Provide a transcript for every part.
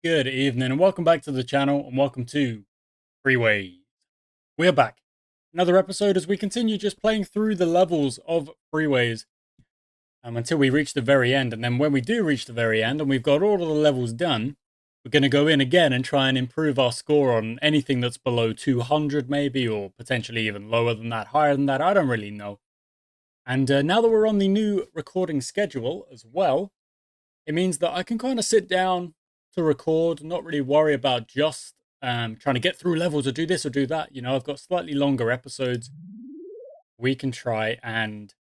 Good evening and welcome back to the channel and welcome to Freeways. We're back. Another episode as we continue just playing through the levels of Freeways until we reach the very end. And then when we do reach the very end and we've got all of the levels done, we're going to go in again and try and improve our score on anything that's below 200 maybe, or potentially even lower than that, higher than that. I don't really know. And now that we're on the new recording schedule as well, it means that I can kind of sit down to record, not really worry about just trying to get through levels or do this or do that. You know, I've got slightly longer episodes. We can try and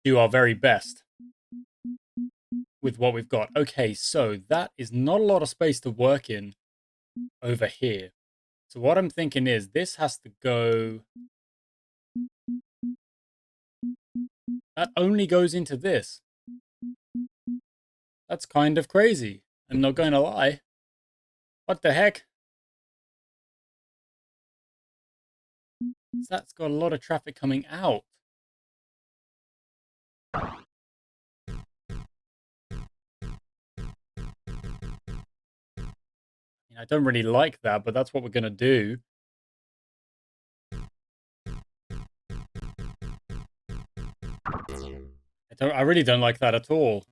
do our very best with what we've got. Okay, so that is not a lot of space to work in over here. So what I'm thinking is this has to go. That only goes into this. That's kind of crazy. I'm not going to lie. What the heck? That's got a lot of traffic coming out. I don't really like that, but that's what we're going to do. I really don't like that at all.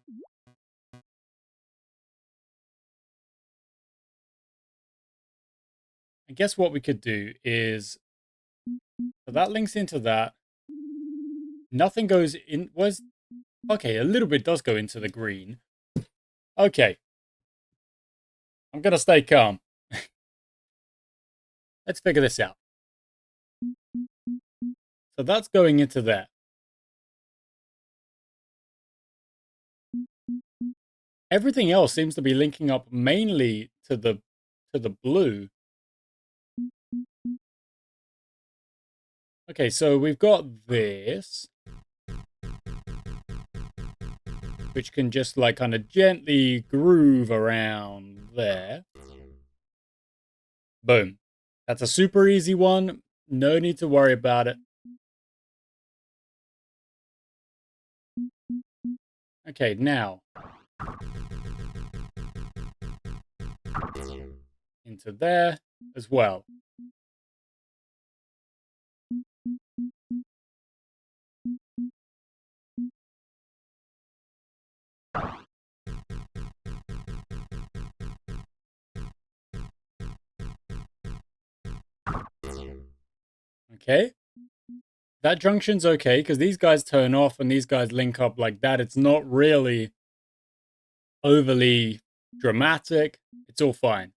I guess what we could do is, so that links into that. Nothing goes in, okay, a little bit does go into the green. Okay. I'm going to stay calm. Let's figure this out. So that's going into there. Everything else seems to be linking up mainly to the blue. Okay, so we've got this, which can just like kind of gently groove around there. Boom. That's a super easy one. No need to worry about it. Okay, now into there as well. Okay. That junction's okay because these guys turn off and these guys link up like that. It's not really overly dramatic. It's all fine.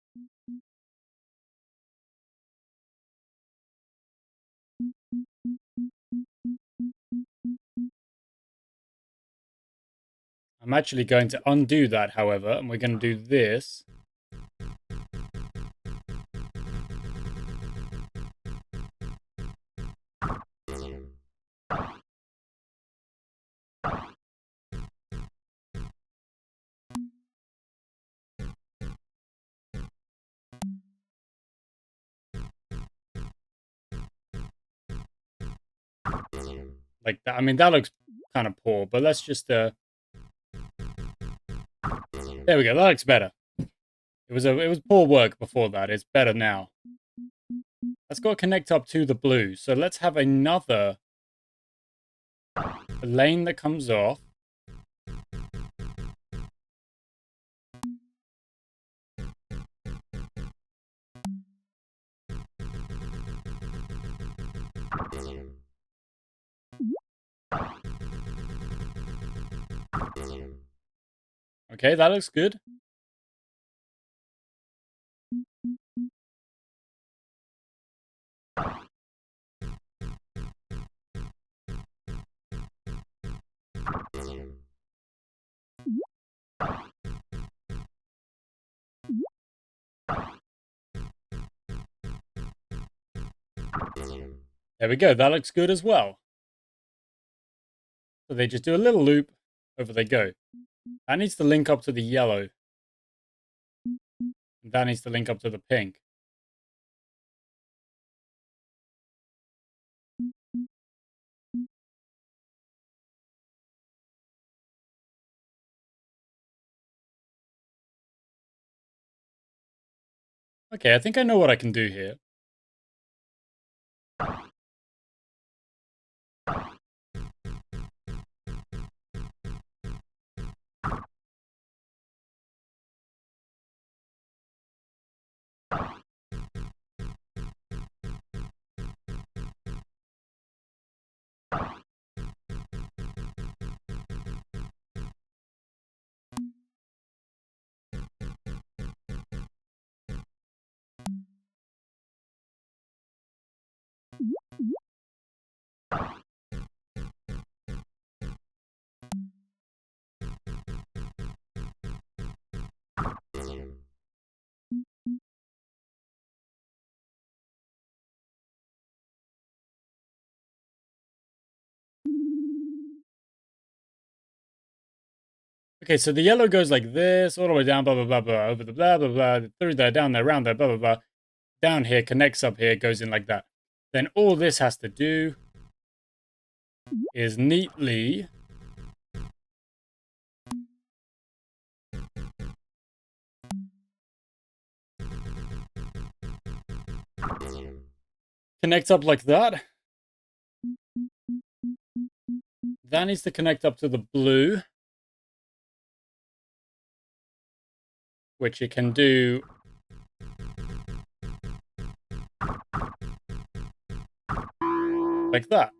I'm actually going to undo that, however, and we're going to do this. Like that. I mean, that looks kind of poor, but let's just there we go. That looks better. It was poor work before that. It's better now. Let's go connect up to the blue. So let's have another lane that comes off. Okay, that looks good. There we go. That looks good as well. So they just do a little loop. Over they go. That needs to link up to the yellow. That needs to link up to the pink. Okay, I think I know what I can do here. Okay, so the yellow goes like this, all the way down, blah, blah, blah, blah, over the blah, blah, blah, through there, down there, around there, blah, blah, blah. Down here, connects up here, goes in like that. Then all this has to do is neatly connect up like that. That needs to connect up to the blue, which it can do like that.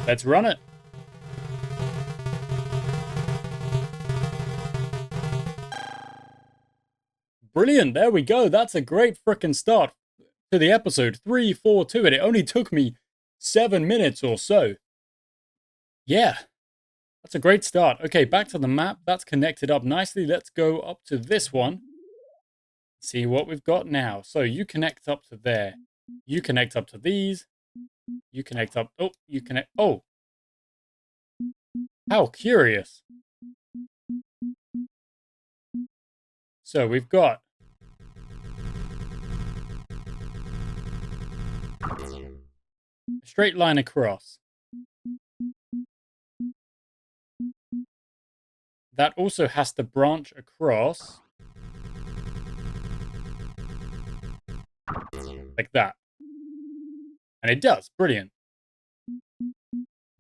Let's run it. Brilliant. There we go. That's a great freaking start to the episode. 3, 4, 2, and it only took me 7 minutes or so. Yeah, that's a great start. Okay, back to the map. That's connected up nicely. Let's go up to this one. See what we've got now. So you connect up to there. You connect up to these. You connect up. Oh, you connect. Oh, how curious. So we've got a straight line across. That also has to branch across like that. And it does. Brilliant.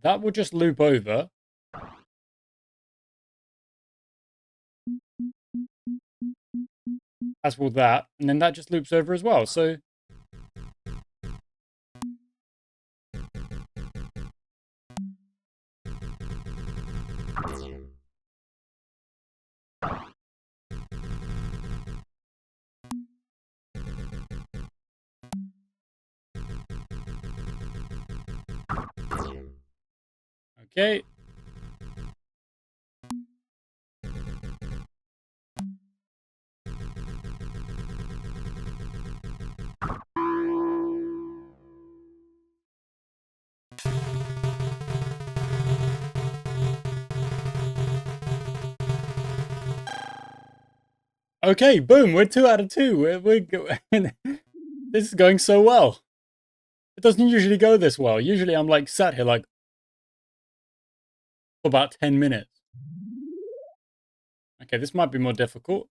That will just loop over. As will that. And then that just loops over as well. So okay. Okay, boom, we're 2 out of 2. This is going so well. It doesn't usually go this well. Usually I'm like sat here like for about 10 minutes. Okay, this might be more difficult.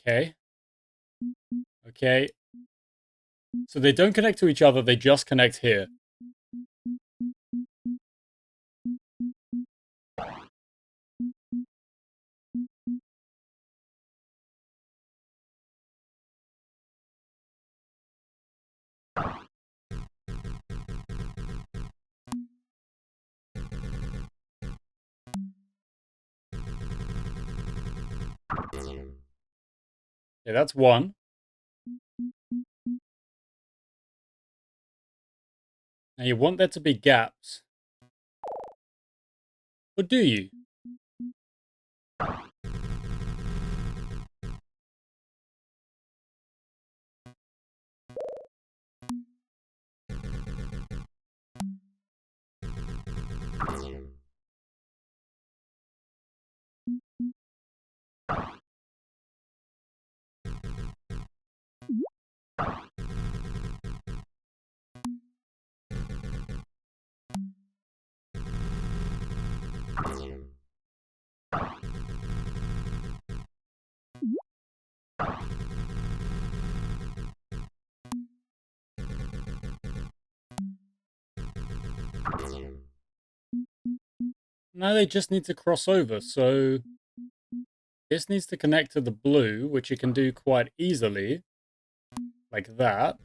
Okay. Okay. So they don't connect to each other, they just connect here. Yeah, that's one. Now you want there to be gaps. Or do you? Now they just need to cross over, so this needs to connect to the blue, which you can do quite easily, like that.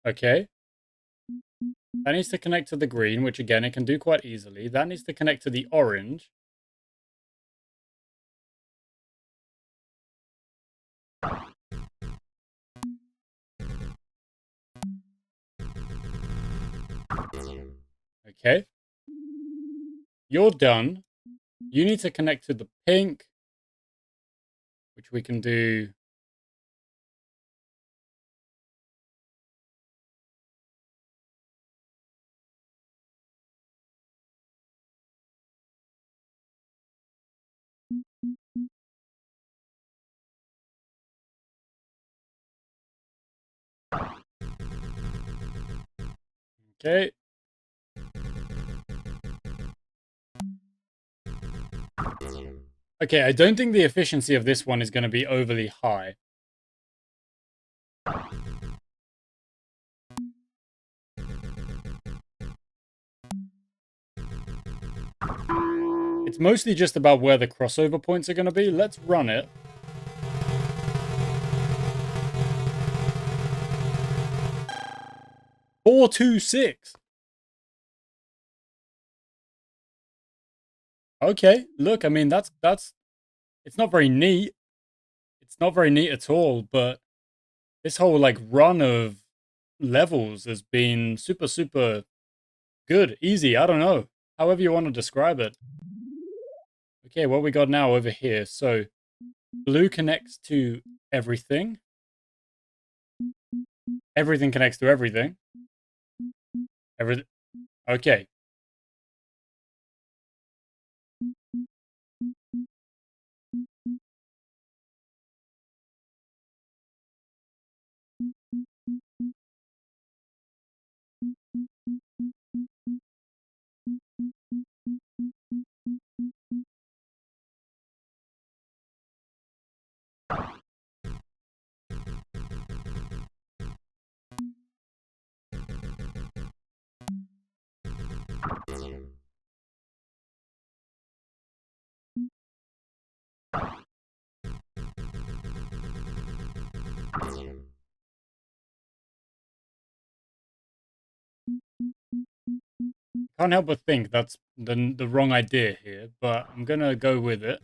Okay. That needs to connect to the green, which again, it can do quite easily. That needs to connect to the orange. Okay. You're done. You need to connect to the pink, which we can do. Okay. Okay, I don't think the efficiency of this one is going to be overly high. It's mostly just about where the crossover points are going to be. Let's run it. Four, 2, 6. Okay, look, I mean that's it's not very neat. It's not very neat at all, but this whole like run of levels has been super good, easy, I don't know. However you want to describe it. Okay, what we got now over here. So blue connects to everything. Everything connects to everything. Everything. Okay. Can't help but think that's the wrong idea here, but I'm gonna go with it.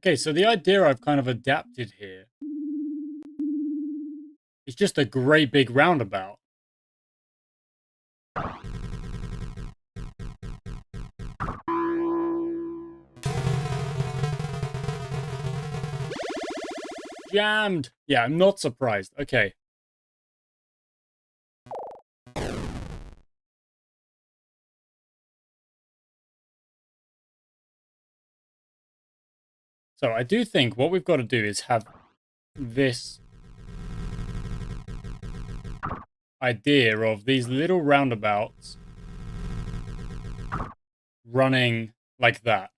Okay, so the idea I've kind of adapted here is just a great big roundabout. Jammed. Yeah, I'm not surprised. Okay. So I do think what we've got to do is have this idea of these little roundabouts running like that.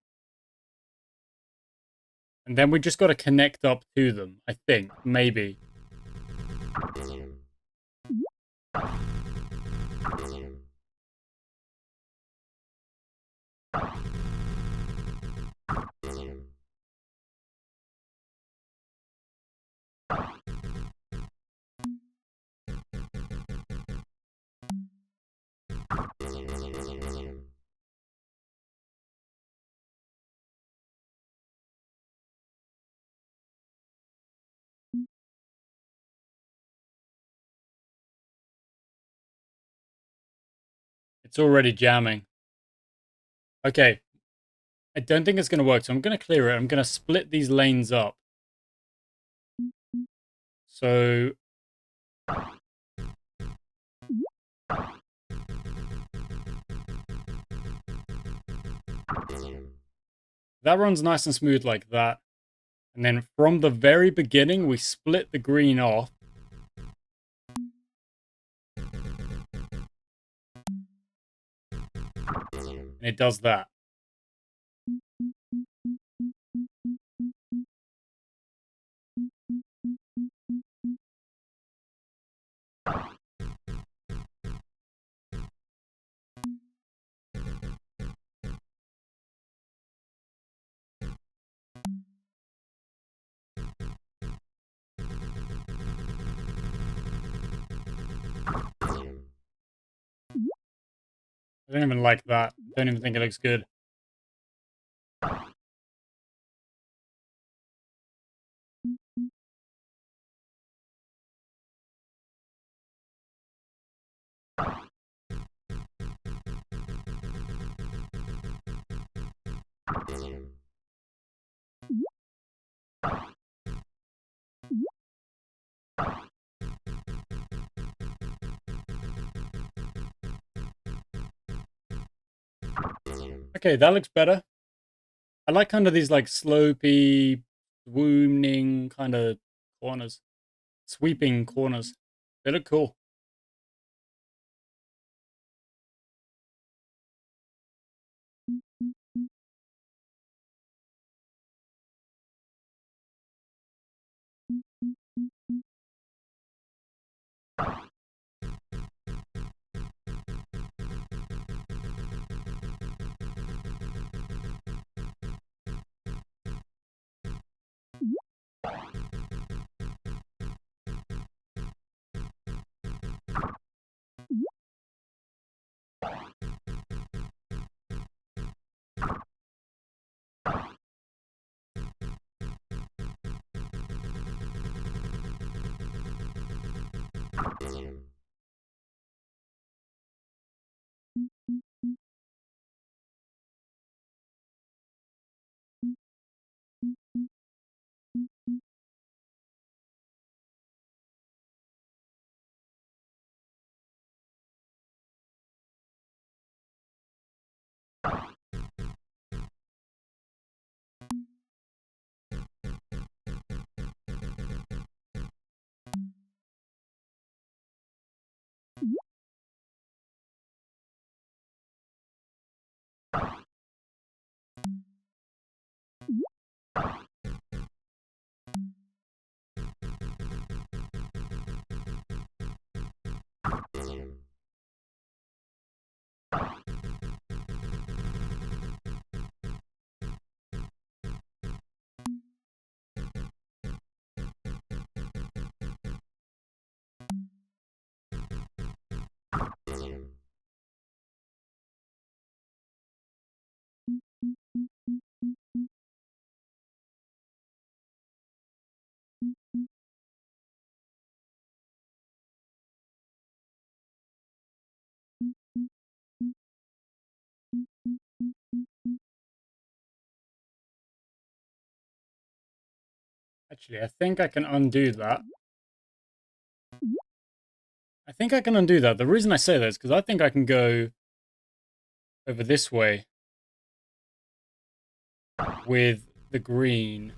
And then we just got to connect up to them, I think. Maybe. It's already jamming. Okay. I don't think it's going to work, so I'm going to clear it. I'm going to split these lanes up. So that runs nice and smooth like that. And then from the very beginning, we split the green off. And it does that. I don't even like that. Don't even think it looks good. Okay, that looks better. I like kind of these like slopey, swooning kind of corners. Sweeping corners. They look cool. Actually, I think I can undo that. I think I can undo that. The reason I say that is because I think I can go over this way with the green.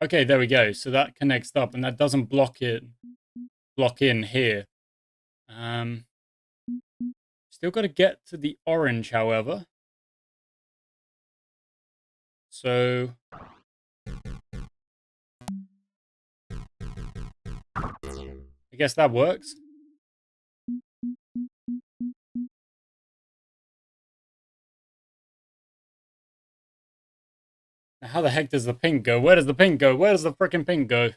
Okay, there we go. So that connects up and that doesn't block in here. Still got to get to the orange, however. So I guess that works. Now, how the heck does the pink go? Where does the pink go? Where does the freaking pink go?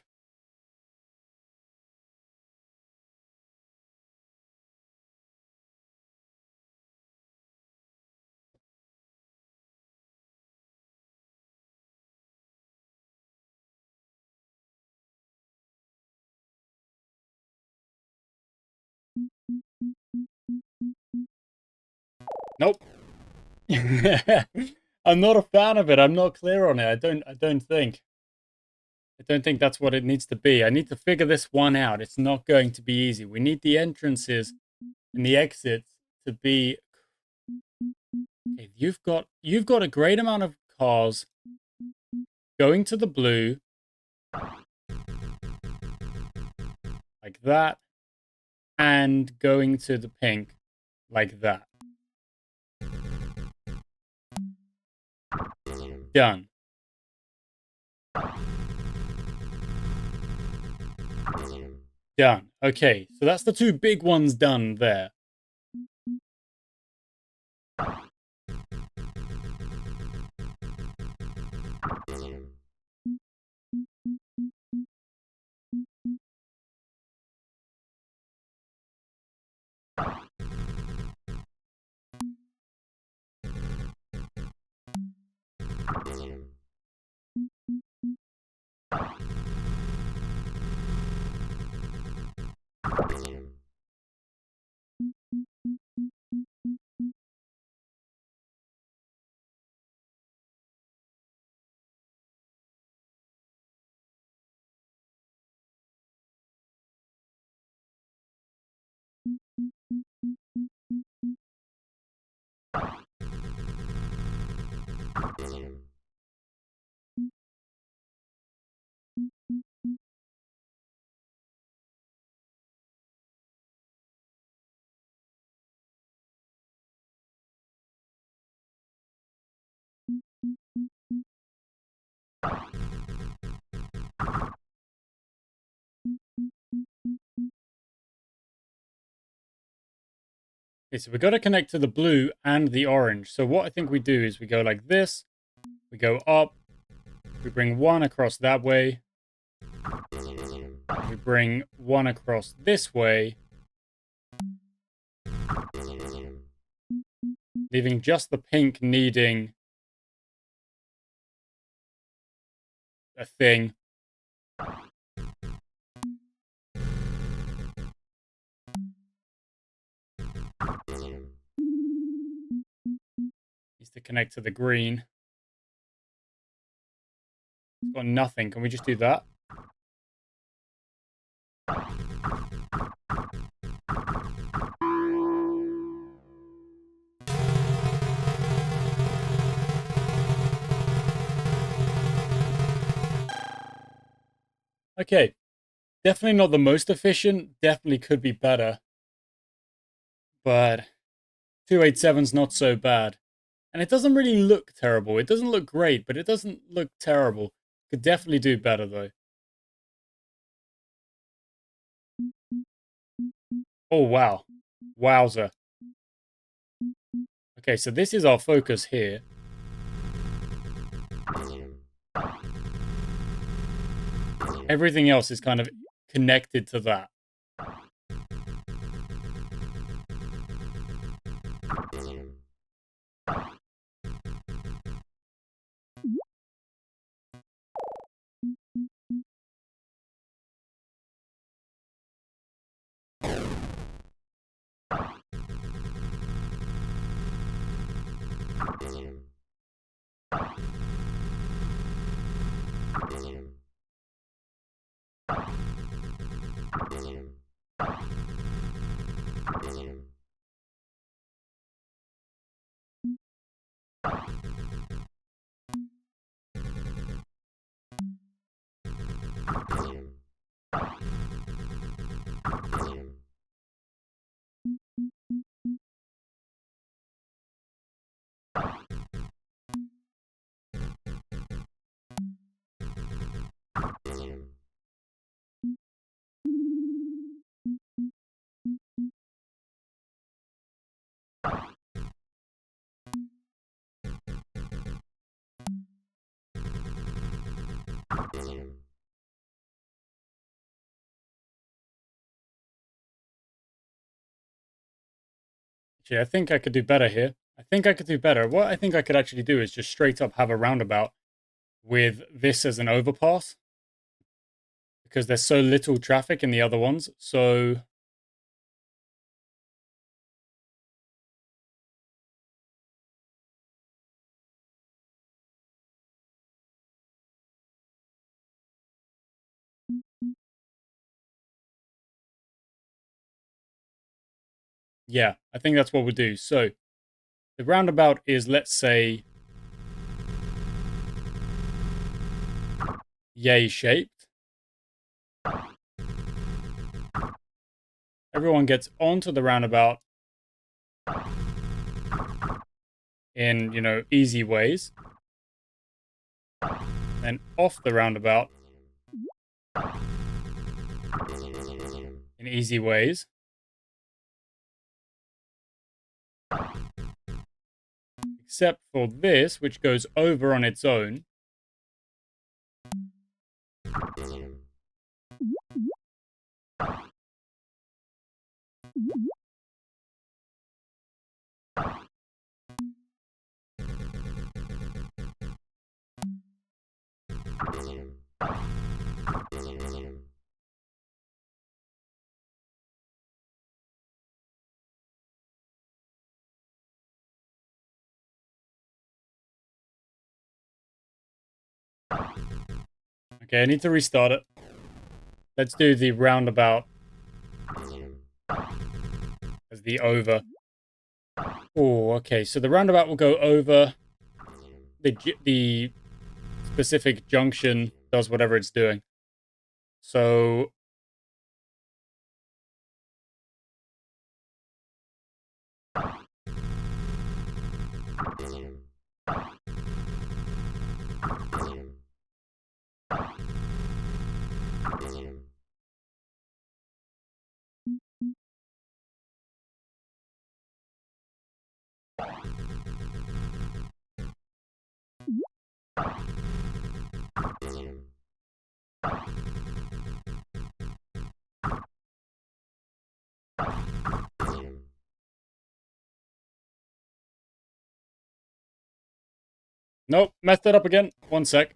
Nope. I'm not a fan of it. I'm not clear on it. I don't think that's what it needs to be. I need to figure this one out. It's not going to be easy. We need the entrances and the exits to be okay. You've got a great amount of cars going to the blue like that and going to the pink like that. Done. Done. Okay, so that's the two big ones done there. Okay, so we've got to connect to the blue and the orange. So what I think we do is we go like this, we go up, we bring one across that way, we bring one across this way, leaving just the pink needing a thing. Needs to connect to the green. It's got nothing. Can we just do that? Okay. Definitely not the most efficient. Definitely could be better. But 287's not so bad. And it doesn't really look terrible. It doesn't look great, but it doesn't look terrible. Could definitely do better, though. Oh, wow. Wowzer. Okay, so this is our focus here. Everything else is kind of connected to that. Actually, I think I could do better here. I think I could do better. What I think I could actually do is just straight up have a roundabout with this as an overpass. Because there's so little traffic in the other ones. So Yeah, I think that's what we'll do. So the roundabout is, let's say, yay shaped. Everyone gets onto the roundabout in, easy ways. And off the roundabout in easy ways. Except for this, which goes over on its own. Okay, I need to restart it. Let's do the roundabout as the over. Oh, okay. So the roundabout will go over. The specific junction does whatever it's doing. So nope, messed it up again. One sec.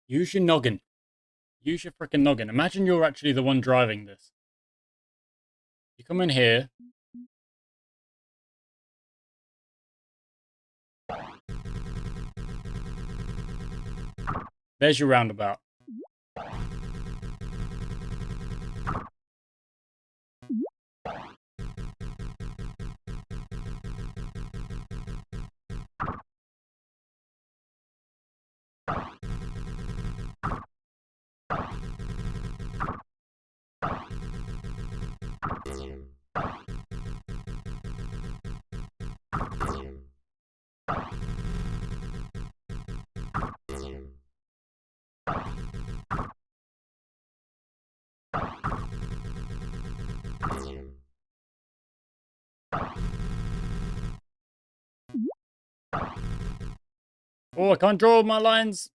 Use your noggin. Use your freaking noggin. Imagine you're actually the one driving this. You come in here. There's your roundabout. Oh, I can't draw my lines.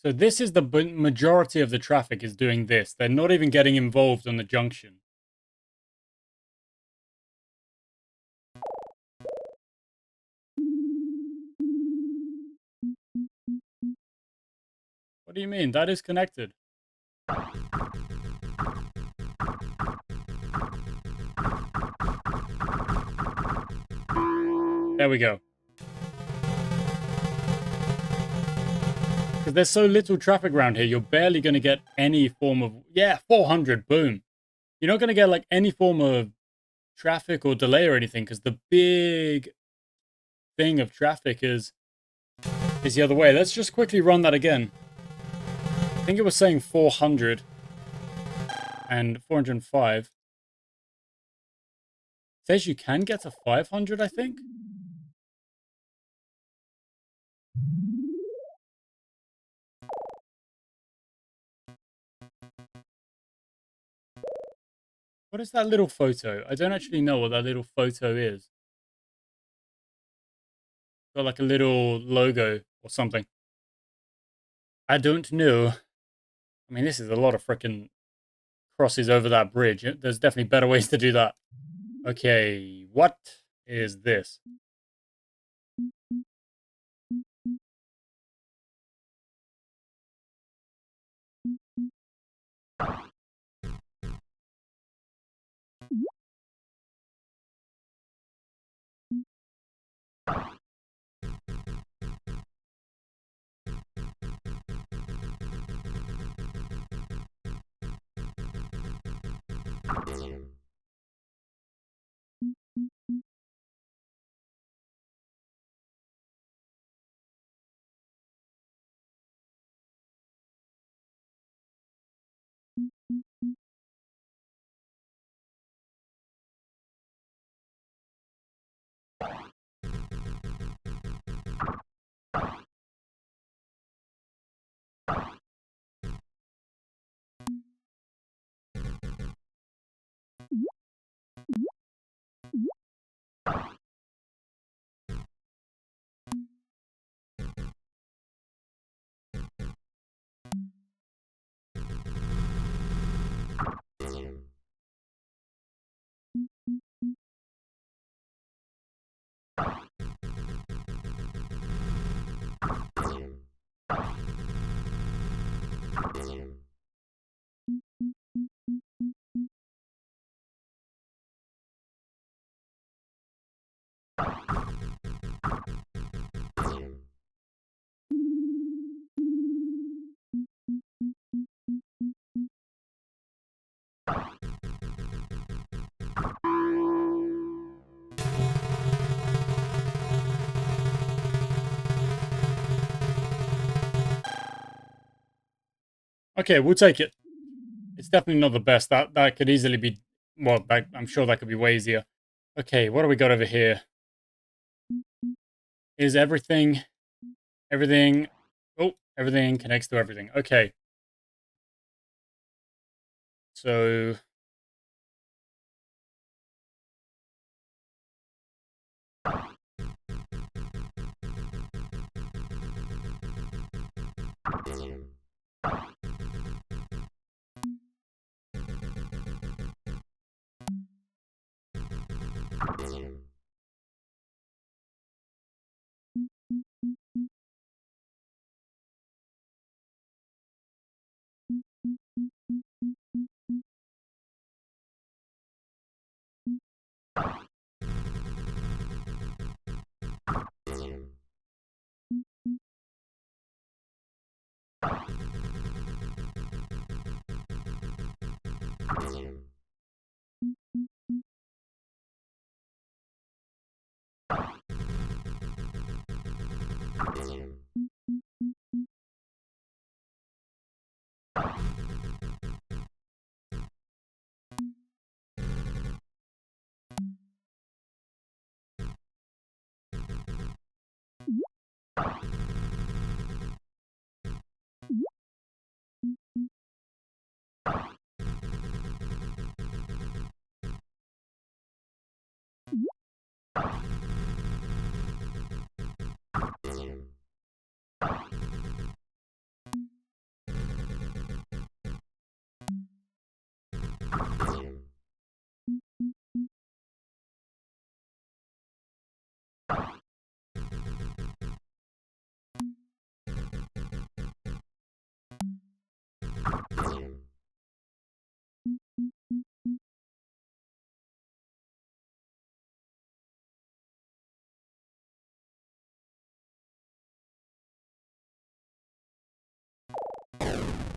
So this is the majority of the traffic is doing this. They're not even getting involved on the junction. What do you mean? That is connected. There we go. Because there's so little traffic around here, you're barely going to get any form of... Yeah, 400, boom. You're not going to get like any form of traffic or delay or anything, because the big thing of traffic is the other way. Let's just quickly run that again. I think it was saying 400 and 405. It says you can get to 500, I think. What is that little photo? I don't actually know what that little photo is. Got like a little logo or something. I don't know. I mean, this is a lot of freaking crosses over that bridge. There's definitely better ways to do that. Okay, what is this? Okay, we'll take it. It's definitely not the best. That could easily be. Well, I'm sure that could be way easier. Okay, what do we got over here? Is everything? Oh, everything connects to everything. Okay, so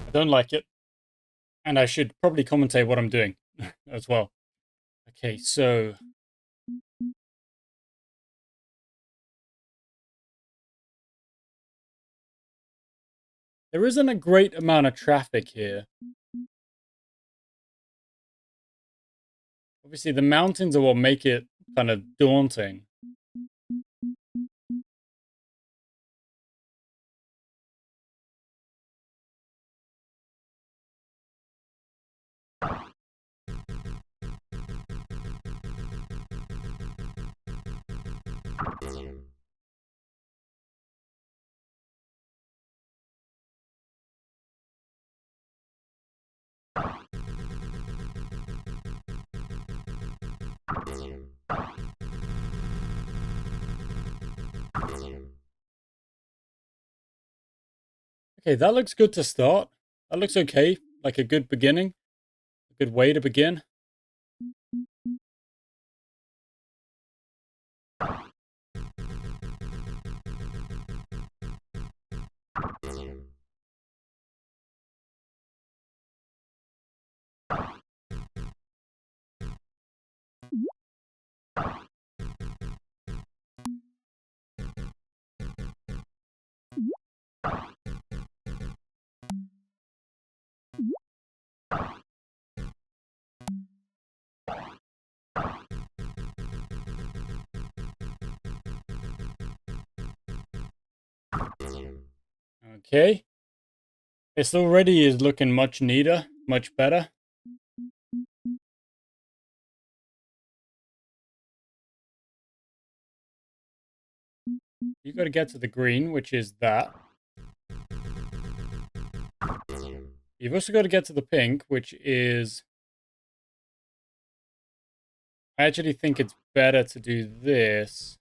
I don't like it, and I should probably commentate what I'm doing as well. Okay, so there isn't a great amount of traffic here. Obviously, the mountains are what make it kind of daunting. Okay, that looks good to start. That looks okay. Like a good beginning. A good way to begin. Okay. This already is looking much neater, much better. You got to get to the green, which is that. You've also got to get to the pink, which is... I actually think it's better to do this.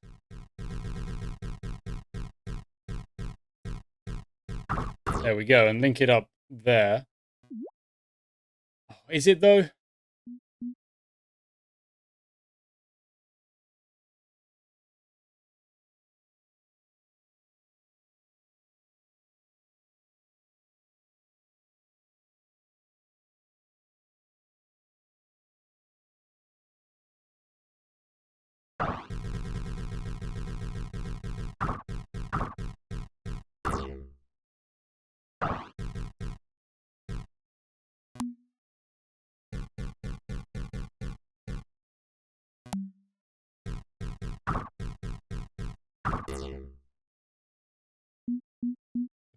There we go, and link it up there. Oh, is it though?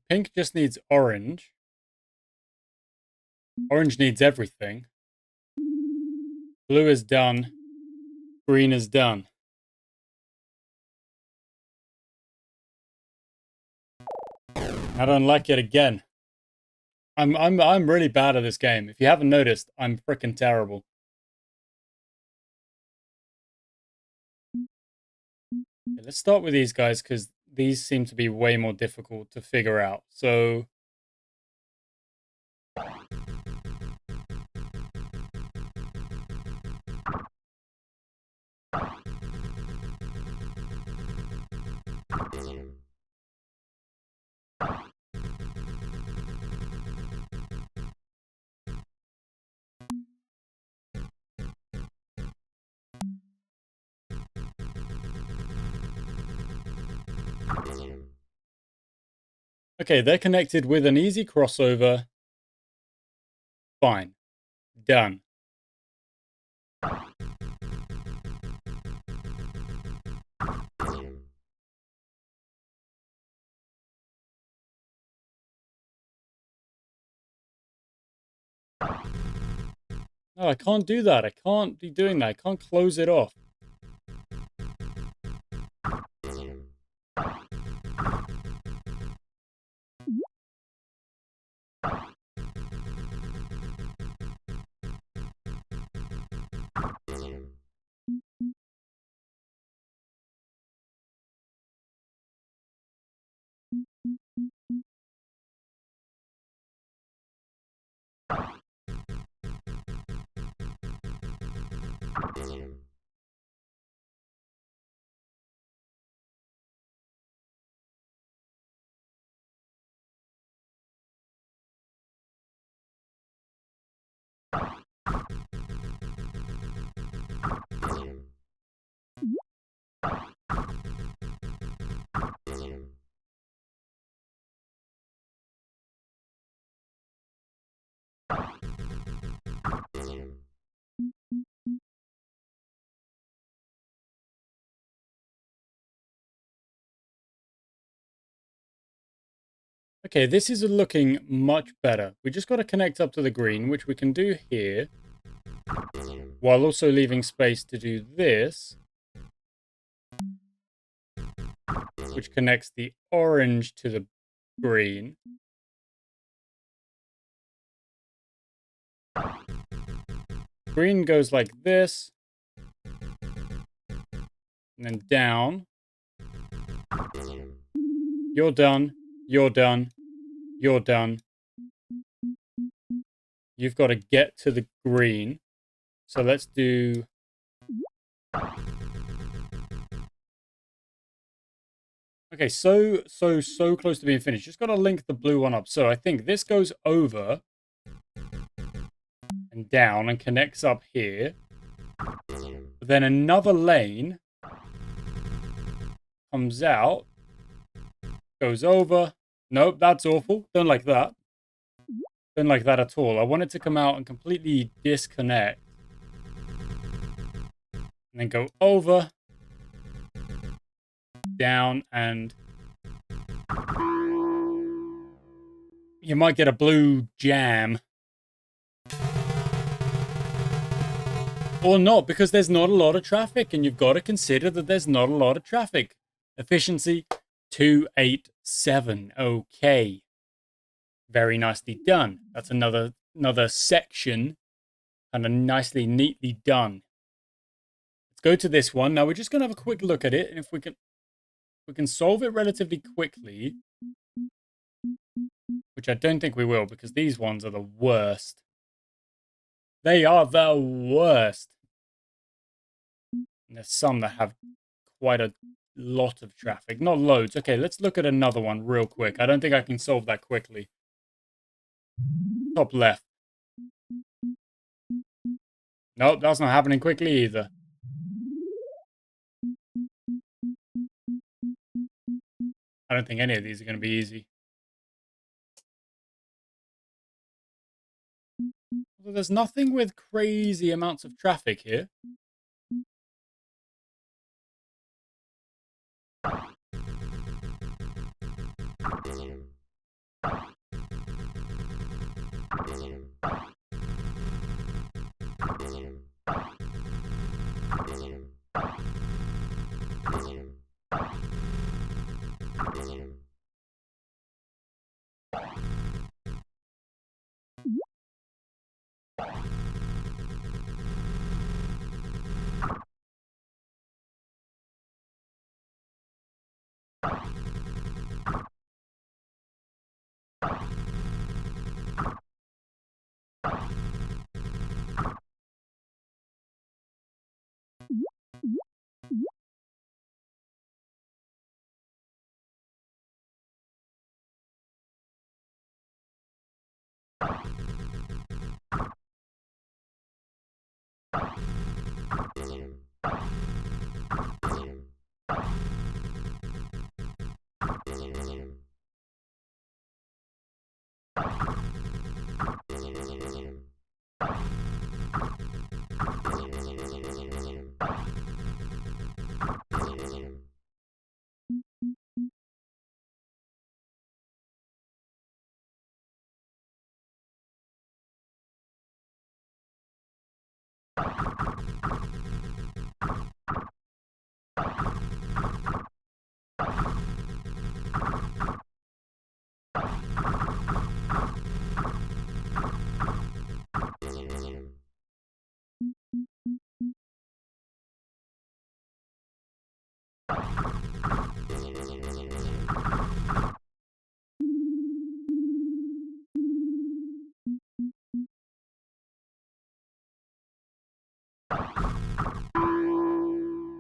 Pink just needs orange. Orange needs everything. Blue is done. Green is done. I don't like it again. I'm really bad at this game. If you haven't noticed, I'm freaking terrible. Okay, let's start with these guys because these seem to be way more difficult to figure out. So okay, they're connected with an easy crossover. Fine. Done. No, I can't do that. I can't be doing that. I can't close it off. Okay, this is looking much better. We just got to connect up to the green, which we can do here, while also leaving space to do this. which connects the orange to the green. Green goes like this. And then down. You're done. You're done. You're done. You've got to get to the green. So let's do... Okay, so close to being finished. Just got to link the blue one up. So I think this goes over and down and connects up here. But then another lane comes out, goes over. Nope, that's awful. Don't like that. Don't like that at all. I want it to come out and completely disconnect. And then go over, down, and you might get a blue jam. Or not, because there's not a lot of traffic, and you've got to consider that there's not a lot of traffic. Efficiency, 287. Okay. Very nicely done. That's another section, and a nicely, neatly done. Let's go to this one. Now we're just going to have a quick look at it, and if we can solve it relatively quickly, which I don't think we will, because these ones are the worst. They are the worst. And there's some that have quite a lot of traffic. Not loads. Okay, let's look at another one real quick. I don't think I can solve that quickly. Top left. Nope, that's not happening quickly either. I don't think any of these are going to be easy. Well, there's nothing with crazy amounts of traffic here.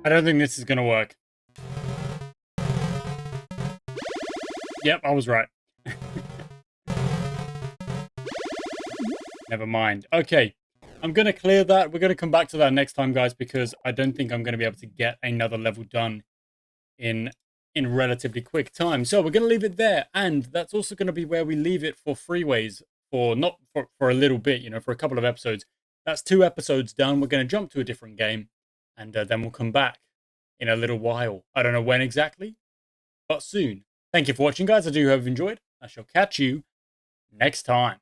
I don't think this is going to work. Yep, I was right. Never mind. Okay, I'm going to clear that. We're going to come back to that next time, guys, because I don't think I'm going to be able to get another level done in relatively quick time. So we're going to leave it there, and that's also going to be where we leave it for Freeways for not for a little bit, you know, for a couple of episodes. That's 2 episodes done. We're going to jump to a different game, and then we'll come back in a little while. I don't know when exactly, but soon. Thank you for watching, guys. I do hope you've enjoyed. I shall catch you next time.